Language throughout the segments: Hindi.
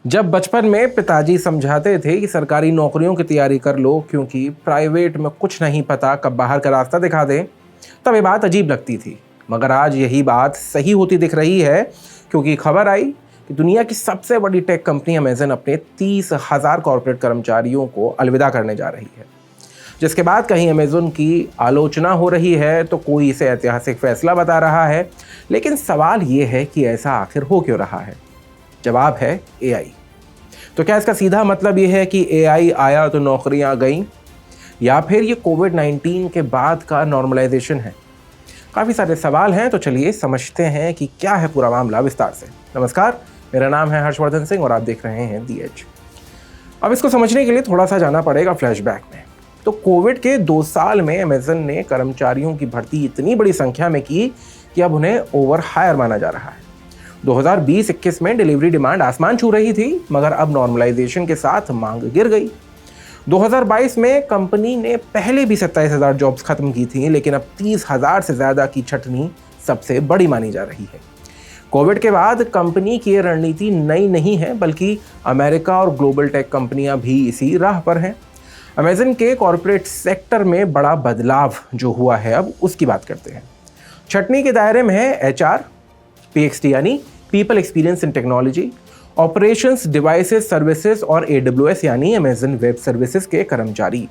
जब बचपन में पिताजी समझाते थे कि सरकारी नौकरियों की तैयारी कर लो क्योंकि प्राइवेट में कुछ नहीं पता कब बाहर का रास्ता दिखा दे, तब ये बात अजीब लगती थी। मगर आज यही बात सही होती दिख रही है, क्योंकि खबर आई कि दुनिया की सबसे बड़ी टेक कंपनी अमेजन अपने 30,000 कॉर्पोरेट कर्मचारियों को अलविदा करने जा रही है। जिसके बाद कहीं अमेजन की आलोचना हो रही है तो कोई इसे ऐतिहासिक फैसला बता रहा है। लेकिन सवाल ये है कि ऐसा आखिर हो क्यों रहा है? जवाब है एआई। तो क्या इसका सीधा मतलब ये है कि एआई आया तो नौकरियां गईं, या फिर ये कोविड-19 के बाद का नॉर्मलाइजेशन है? काफ़ी सारे सवाल हैं, तो चलिए समझते हैं कि क्या है पूरा मामला विस्तार से। नमस्कार, मेरा नाम है हर्षवर्धन सिंह और आप देख रहे हैं दी एज। अब इसको समझने के लिए थोड़ा सा जाना पड़ेगा फ्लैशबैक में। तो कोविड के 2 साल में अमेजन ने कर्मचारियों की भर्ती इतनी बड़ी संख्या में की कि अब उन्हें ओवर हायर माना जा रहा है। 2020-21 में डिलीवरी डिमांड आसमान छू रही थी, मगर अब नॉर्मलाइजेशन के साथ मांग गिर गई। 2022 में कंपनी ने पहले भी 27,000 जॉब्स खत्म की थी, लेकिन अब 30,000 से ज़्यादा की छटनी सबसे बड़ी मानी जा रही है। कोविड के बाद कंपनी की ये रणनीति नई नहीं है, बल्कि अमेरिका और ग्लोबल टेक कंपनियां भी इसी राह पर हैं। अमेजन के कॉरपोरेट सेक्टर में बड़ा बदलाव जो हुआ है, अब उसकी बात करते हैं। छटनी के दायरे में है एचआर, पीएक्सटी यानी people experience in technology, operations, devices, services और एडब्ल्यूएस यानी अमेजन वेब सर्विसेज के कर्मचारी।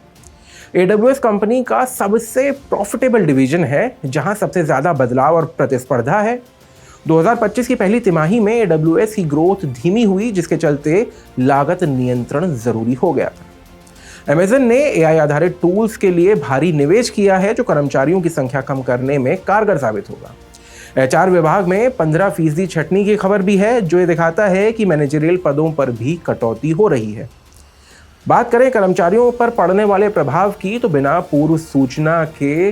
एडब्ल्यूएस कंपनी का सबसे प्रॉफिटेबल डिवीजन है, जहां सबसे ज़्यादा बदलाव और प्रतिस्पर्धा है। 2025 की पहली तिमाही में एडब्ल्यूएस की ग्रोथ धीमी हुई, जिसके चलते लागत नियंत्रण ज़रूरी हो गया था। अमेजन ने एआई आधारित टूल्स के लिए भारी निवेश किया है, जो कर्मचारियों की संख्या कम करने में कारगर साबित होगा। एचआर विभाग में 15% छटनी की खबर भी है, जो ये दिखाता है कि मैनेजरियल पदों पर भी कटौती हो रही है। बात करें कर्मचारियों पर पड़ने वाले प्रभाव की, तो बिना पूर्व सूचना के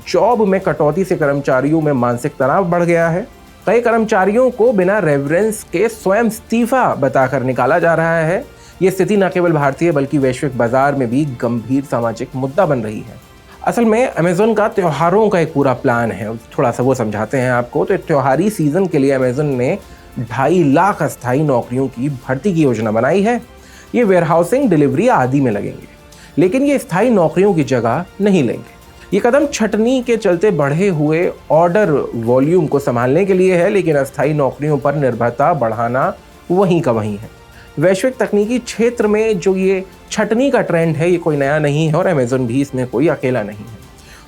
जॉब में कटौती से कर्मचारियों में मानसिक तनाव बढ़ गया है। कई कर्मचारियों को बिना रेफरेंस के स्वयं इस्तीफा बताकर निकाला जा रहा है। ये स्थिति न केवल भारतीय बल्कि वैश्विक बाजार में भी गंभीर सामाजिक मुद्दा बन रही है। असल में अमेजन का त्योहारों का एक पूरा प्लान है, थोड़ा सा वो समझाते हैं आपको। तो त्योहारी सीजन के लिए अमेजन ने 2.5 लाख अस्थायी नौकरियों की भर्ती की योजना बनाई है। ये वेयरहाउसिंग, डिलीवरी आदि में लगेंगे, लेकिन ये स्थायी नौकरियों की जगह नहीं लेंगे। ये कदम छटनी के चलते बढ़े हुए ऑर्डर वॉल्यूम को संभालने के लिए है, लेकिन अस्थायी नौकरियों पर निर्भरता बढ़ाना वहीं का वहीं है। वैश्विक तकनीकी क्षेत्र में जो ये छटनी का ट्रेंड है, ये कोई नया नहीं है और अमेजन भी इसमें कोई अकेला नहीं है।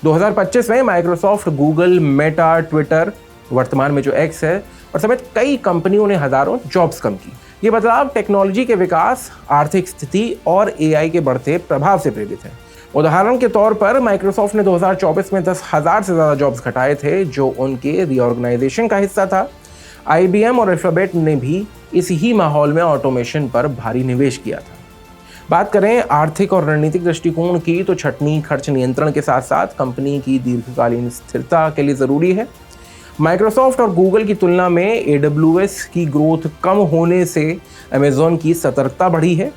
2025 में माइक्रोसॉफ्ट, गूगल, मेटा, ट्विटर, वर्तमान में जो एक्स है, और समेत कई कंपनियों ने हजारों जॉब्स कम की। ये बदलाव टेक्नोलॉजी के विकास, आर्थिक स्थिति और एआई के बढ़ते प्रभाव से प्रेरित है। उदाहरण के तौर पर माइक्रोसॉफ्ट ने 2024 में 10,000 से ज़्यादा जॉब्स घटाए थे, जो उनके रीऑर्गेनाइजेशन का हिस्सा था। आईबीएम और अल्फाबेट ने भी इस ही माहौल में ऑटोमेशन पर भारी निवेश किया था। बात करें आर्थिक और रणनीतिक दृष्टिकोण की, तो छटनी खर्च नियंत्रण के साथ साथ कंपनी की दीर्घकालीन स्थिरता के लिए ज़रूरी है। माइक्रोसॉफ्ट और गूगल की तुलना में एडब्ल्यूएस की ग्रोथ कम होने से अमेजन की सतर्कता बढ़ी है।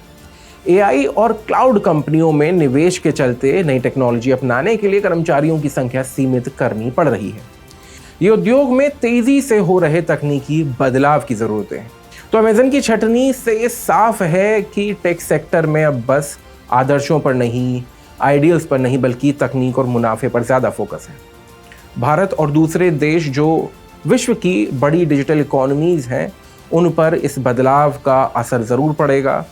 एआई और क्लाउड कंपनियों में निवेश के चलते नई टेक्नोलॉजी अपनाने के लिए कर्मचारियों की संख्या सीमित करनी पड़ रही है। ये उद्योग में तेजी से हो रहे तकनीकी बदलाव की ज़रूरत है। तो अमेजन की छटनी से साफ है कि टेक सेक्टर में अब बस आदर्शों पर नहीं, आइडियल्स पर नहीं, बल्कि तकनीक और मुनाफे पर ज़्यादा फोकस है। भारत और दूसरे देश जो विश्व की बड़ी डिजिटल इकोनॉमीज़ हैं, उन पर इस बदलाव का असर ज़रूर पड़ेगा।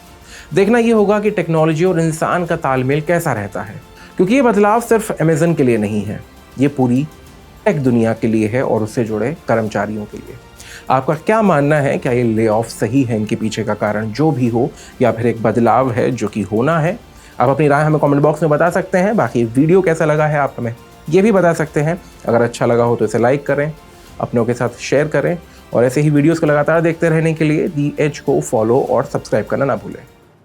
देखना ये होगा कि टेक्नोलॉजी और इंसान का तालमेल कैसा रहता है, क्योंकि ये बदलाव सिर्फ अमेजन के लिए नहीं है, ये पूरी टेक दुनिया के लिए है और उससे जुड़े कर्मचारियों के लिए। आपका क्या मानना है? क्या ये ले ऑफ सही है, इनके पीछे का कारण जो भी हो, या फिर एक बदलाव है जो कि होना है? आप अपनी राय हमें कमेंट बॉक्स में बता सकते हैं। बाकी वीडियो कैसा लगा है आप हमें ये भी बता सकते हैं। अगर अच्छा लगा हो तो इसे लाइक करें, अपनों के साथ शेयर करें, और ऐसे ही वीडियोज़ को लगातार देखते रहने के लिए दी एज को फॉलो और सब्सक्राइब करना ना भूलें।